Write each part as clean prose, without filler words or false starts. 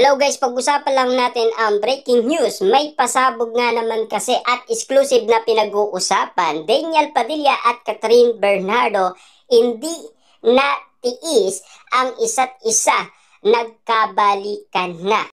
Hello guys, pag-usapan lang natin ang breaking news. May pasabog nga naman kasi at exclusive na pinag-uusapan. Daniel Padilla at Catherine Bernardo hindi na tiis ang isa't isa. Nagkabalikan na.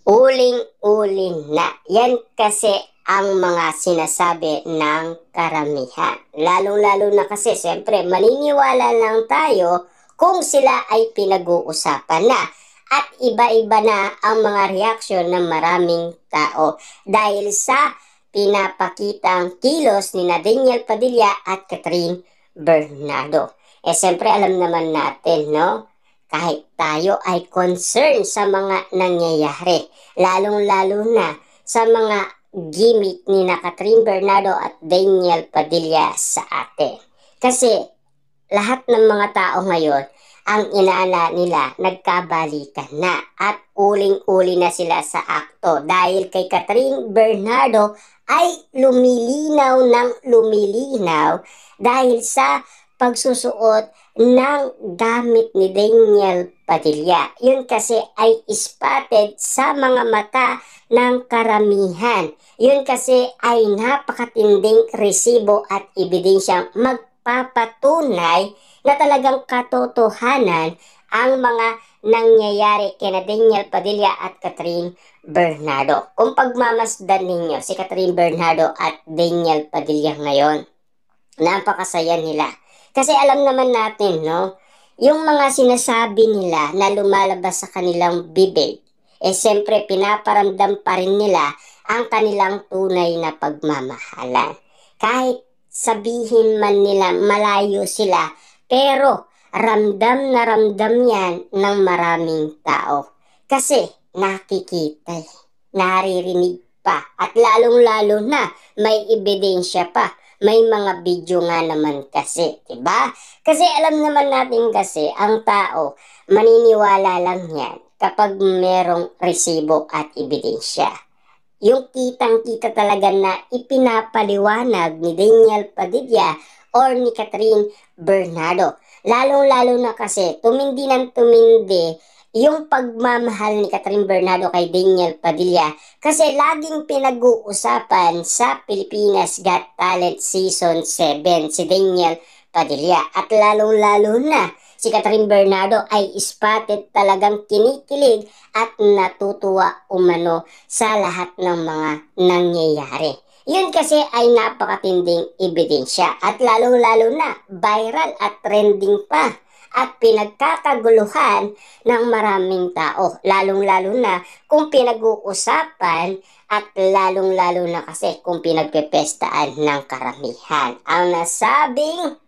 Uling-uling na. Yan kasi ang mga sinasabi ng karamihan. Lalong-lalo na kasi siyempre maniniwala lang tayo kung sila ay pinag-uusapan na. At iba-iba na ang mga reaksyon ng maraming tao dahil sa pinapakitang kilos ni Daniel Padilla at Catherine Bernardo. Siyempre alam naman natin, no? Kahit tayo ay concerned sa mga nangyayari, lalong-lalo na sa mga gimmick ni Catherine Bernardo at Daniel Padilla sa atin. Kasi lahat ng mga tao ngayon, ang inaala nila, nagkabalikan na at uling-uli na sila sa akto dahil kay Catherine Bernardo ay lumilinaw ng lumilinaw dahil sa pagsusuot ng gamit ni Daniel Padilla. Yun kasi ay spotted sa mga mata ng karamihan. Yun kasi ay napakatinding resibo at ebidensyang magpapatunay na talagang katotohanan ang mga nangyayari kina Daniel Padilla at Catherine Bernardo. Kung pagmamasdan ninyo si Catherine Bernardo at Daniel Padilla ngayon, napakasaya nila. Kasi alam naman natin, no, yung mga sinasabi nila na lumalabas sa kanilang bibig, siyempre pinaparamdam pa rin nila ang kanilang tunay na pagmamahalan. Kahit sabihin man nila malayo sila, pero ramdam na ramdam yan ng maraming tao. Kasi nakikita, naririnig pa, at lalong-lalo na may ebidensya pa. May mga video nga naman kasi, diba? Kasi alam naman natin kasi, ang tao, maniniwala lang yan kapag merong resibo at ebidensya. Yung kitang-kita talaga na ipinapaliwanag ni Daniel Padilla or ni Catherine Bernardo. Lalong-lalo na kasi tumindi ng tumindi yung pagmamahal ni Catherine Bernardo kay Daniel Padilla kasi laging pinag-uusapan sa Pilipinas Got Talent Season 7 si Daniel Padilla. At lalong-lalo na si Catherine Bernardo ay spotted talagang kinikilig at natutuwa umano sa lahat ng mga nangyayari. Yun kasi ay napakatinding ebidensya at lalong-lalo na viral at trending pa at pinagkakaguluhan ng maraming tao. Lalong-lalo na kung pinag-uusapan at lalong-lalo na kasi kung pinagpepestaan ng karamihan. Ang nasabing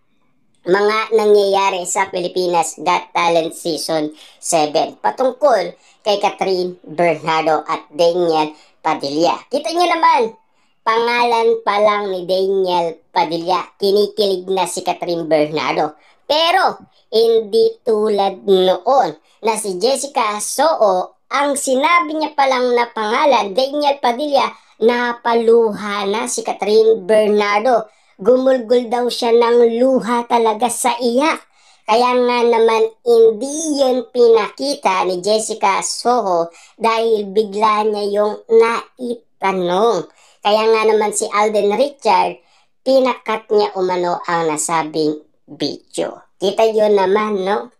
mga nangyayari sa Pilipinas Got Talent Season 7 patungkol kay Catherine Bernardo at Daniel Padilla. Kita niyo naman, pangalan pa lang ni Daniel Padilla, kinikilig na si Catherine Bernardo. Pero hindi tulad noon na si Jessica Soo, ang sinabi niya palang na pangalan, Daniel Padilla, napaluha na si Catherine Bernardo. Gumulgol daw siya ng luha talaga sa iyak. Kaya nga naman hindi yun pinakita ni Jessica Soho dahil bigla niya yung naitanong. Kaya nga naman si Alden Richard, pinakat niya umano ang nasabing video. Kita yun naman, no?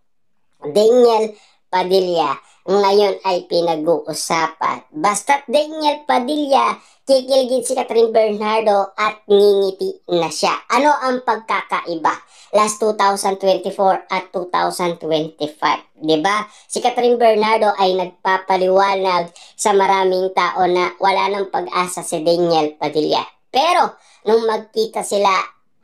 Daniel Padilla ngayon ay pinag-uusapan. Basta't Daniel Padilla, kikiligin si Catherine Bernardo at ngingiti na siya. Ano ang pagkakaiba? Last 2024 at 2025, diba? Si Catherine Bernardo ay nagpapaliwanag sa maraming tao na wala nang pag-asa si Daniel Padilla. Pero nung magkita sila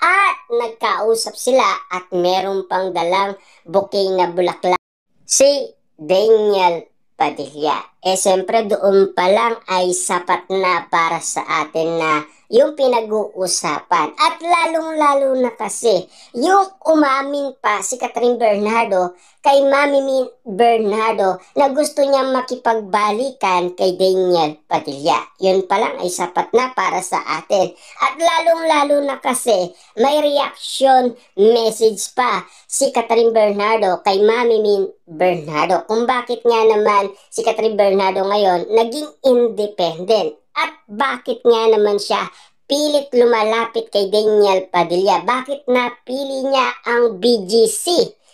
at nagkausap sila at meron pang dalang bouquet na bulaklak si Daniel Padilla, siyempre doon pa lang ay sapat na para sa atin na yung pinag-uusapan. At lalong-lalo na kasi yung umamin pa si Catherine Bernardo kay Mami Min Bernardo na gusto niya makipagbalikan kay Daniel Padilla. Yun pa lang ay sapat na para sa atin. At lalong-lalo na kasi may reaction message pa si Catherine Bernardo kay Mami Min Bernardo kung bakit nga naman si Catherine Bernardo Bernardo ngayon naging independent. At bakit nga naman siya pilit lumalapit kay Daniel Padilla? Bakit napili niya ang BGC?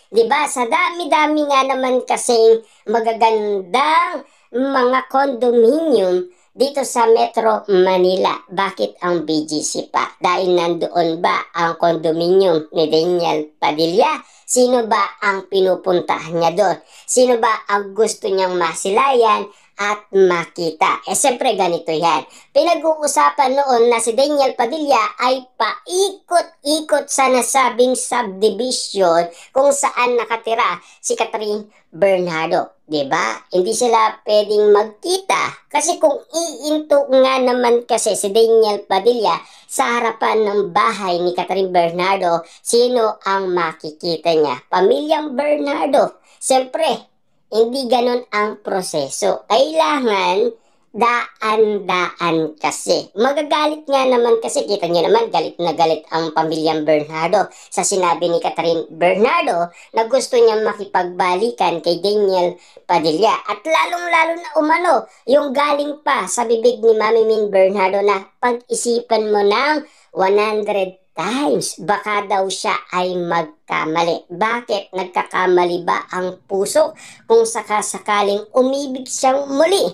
'Di ba? Sa dami-dami nga naman kasing magagandang mga condominium dito sa Metro Manila. Bakit ang BGC pa? Dahil nandoon ba ang condominium ni Daniel Padilla? Sino ba ang pinupuntahan niya doon? Sino ba ang gusto niyang masilayan at makita? Siyempre ganito yan. Pinag-uusapan noon na si Daniel Padilla ay paikot-ikot sa nasabing subdivision kung saan nakatira si Catherine Bernardo. 'Di ba? Hindi sila pwedeng magkita kasi kung iinto nga naman kasi si Daniel Padilla sa harapan ng bahay ni Catherine Bernardo, sino ang makikita niya? Pamilyang Bernardo. Siyempre, hindi ganon ang proseso. Kailangan daan-daan kasi. Magagalit nga naman kasi, kita niyo naman, galit na galit ang pamilyang Bernardo sa sinabi ni Catherine Bernardo na gusto niyang makipagbalikan kay Daniel Padilla. At lalong-lalo na umano, yung galing pa sa bibig ni Mami Min Bernardo na pag-isipan mo ng 100 times, baka daw siya ay magkamali. Bakit nagkakamali ba ang puso kung sakasakaling umibig siyang muli?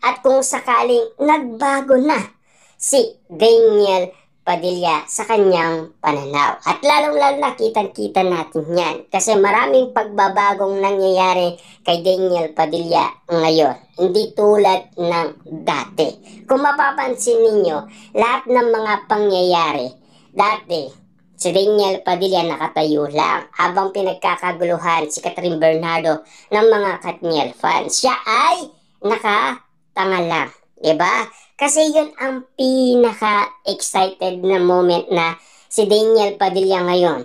At kung sakaling nagbago na si Daniel Padilla sa kanyang pananaw. At lalong-lalo na kitang-kita natin yan. Kasi maraming pagbabagong nangyayari kay Daniel Padilla ngayon. Hindi tulad ng dati. Kung mapapansin ninyo, lahat ng mga pangyayari, dati, si Daniel Padilla nakatayo lang habang pinagkakaguluhan si Catherine Bernardo ng mga Katniel fans. Siya ay nakatanga lang. Diba? Kasi yun ang pinaka-excited na moment na si Daniel Padilla ngayon.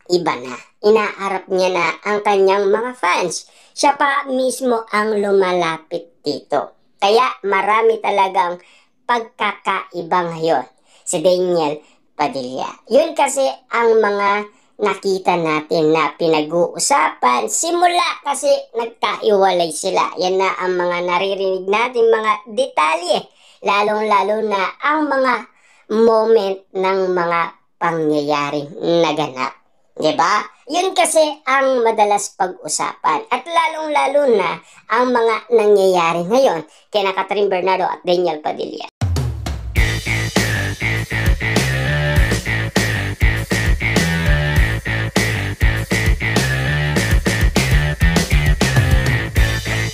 Iba na. Inaarap niya na ang kanyang mga fans. Siya pa mismo ang lumalapit dito. Kaya marami talagang pagkakaiba ngayon si Daniel Padilla. Yun kasi ang mga nakita natin na pinag-uusapan. Simula kasi nagkaiwalay sila. Yan na ang mga naririnig natin, mga detalye. Lalong-lalo na ang mga moment ng mga pangyayaring naganap. Diba? Yun kasi ang madalas pag-usapan. At lalong-lalo na ang mga nangyayari ngayon kina Catherine Bernardo at Daniel Padilla.